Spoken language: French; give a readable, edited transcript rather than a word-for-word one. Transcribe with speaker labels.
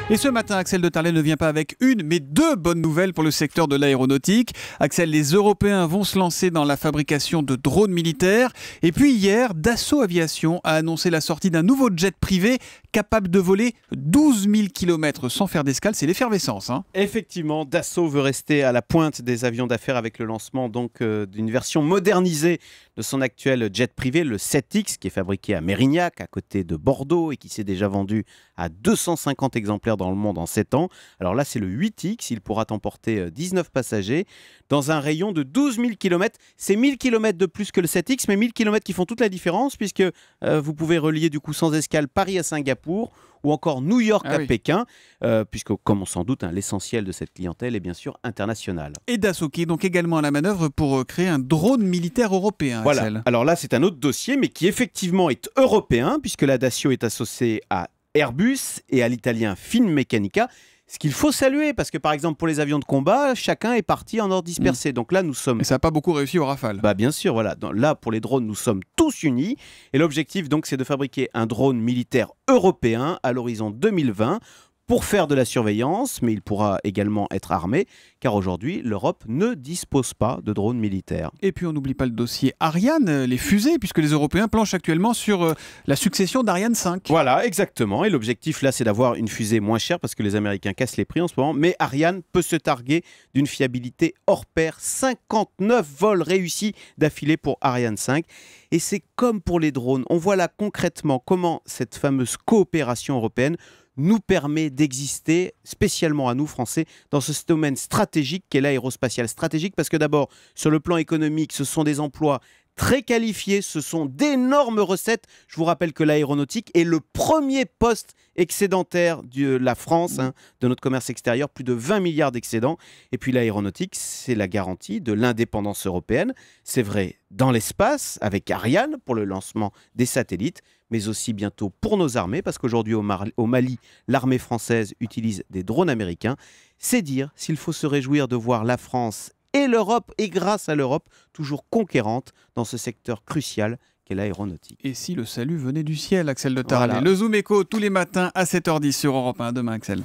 Speaker 1: Et ce matin, Axel de Tarlet ne vient pas avec une, mais deux bonnes nouvelles pour le secteur de l'aéronautique. Axel, les Européens vont se lancer dans la fabrication de drones militaires. Et puis hier, Dassault Aviation a annoncé la sortie d'un nouveau jet privé capable de voler 12 000 km sans faire d'escale. C'est l'effervescence.
Speaker 2: Effectivement, Dassault veut rester à la pointe des avions d'affaires avec le lancement d'une version modernisée de son actuel jet privé, le 7X, qui est fabriqué à Mérignac, à côté de Bordeaux, et qui s'est déjà vendu à 250 exemplaires dans le monde en 7 ans. Alors là, c'est le 8X, il pourra emporter 19 passagers dans un rayon de 12 000 km. C'est 1000 km de plus que le 7X, mais 1000 km qui font toute la différence, puisque vous pouvez relier du coup sans escale Paris à Singapour, ou encore New York à Pékin, puisque, comme on s'en doute, l'essentiel de cette clientèle est bien sûr internationale.
Speaker 1: Et Dassault qui est donc également à la manœuvre pour créer un drone militaire européen.
Speaker 2: Voilà,
Speaker 1: Axel.
Speaker 2: alors là c'est un autre dossier, mais qui effectivement est européen, puisque la Dassault est associée à Airbus et à l'italien Finmeccanica. Ce qu'il faut saluer, parce que par exemple pour les avions de combat, chacun est parti en ordre dispersé. Donc là nous sommes...
Speaker 1: Et ça n'a pas beaucoup réussi au Rafale.
Speaker 2: Bah bien sûr, voilà. Là pour les drones nous sommes tous unis. Et l'objectif donc c'est de fabriquer un drone militaire européen à l'horizon 2020 pour faire de la surveillance, mais il pourra également être armé, car aujourd'hui l'Europe ne dispose pas de drones militaires.
Speaker 1: Et puis on n'oublie pas le dossier Ariane, les fusées, puisque les Européens planchent actuellement sur la succession d'Ariane 5.
Speaker 2: Voilà, exactement. Et l'objectif là, c'est d'avoir une fusée moins chère, parce que les Américains cassent les prix en ce moment. Mais Ariane peut se targuer d'une fiabilité hors pair. 59 vols réussis d'affilée pour Ariane 5. Et c'est comme pour les drones. On voit là concrètement comment cette fameuse coopération européenne nous permet d'exister, spécialement à nous Français, dans ce domaine stratégique qu'est l'aérospatiale. Stratégique parce que d'abord, sur le plan économique, ce sont des emplois très qualifiés, ce sont d'énormes recettes. Je vous rappelle que l'aéronautique est le premier poste excédentaire de la France, de notre commerce extérieur, plus de 20 milliards d'excédents. Et puis l'aéronautique, c'est la garantie de l'indépendance européenne. C'est vrai dans l'espace, avec Ariane pour le lancement des satellites, mais aussi bientôt pour nos armées, parce qu'aujourd'hui au Mali, l'armée française utilise des drones américains. C'est dire s'il faut se réjouir de voir la France et l'Europe, et grâce à l'Europe, toujours conquérante dans ce secteur crucial qu'est l'aéronautique.
Speaker 1: Et si le salut venait du ciel, Axel de Tarlet.
Speaker 2: Voilà.
Speaker 1: Le Zoom Éco tous les matins à 7h10 sur Europe 1. Demain, Axel.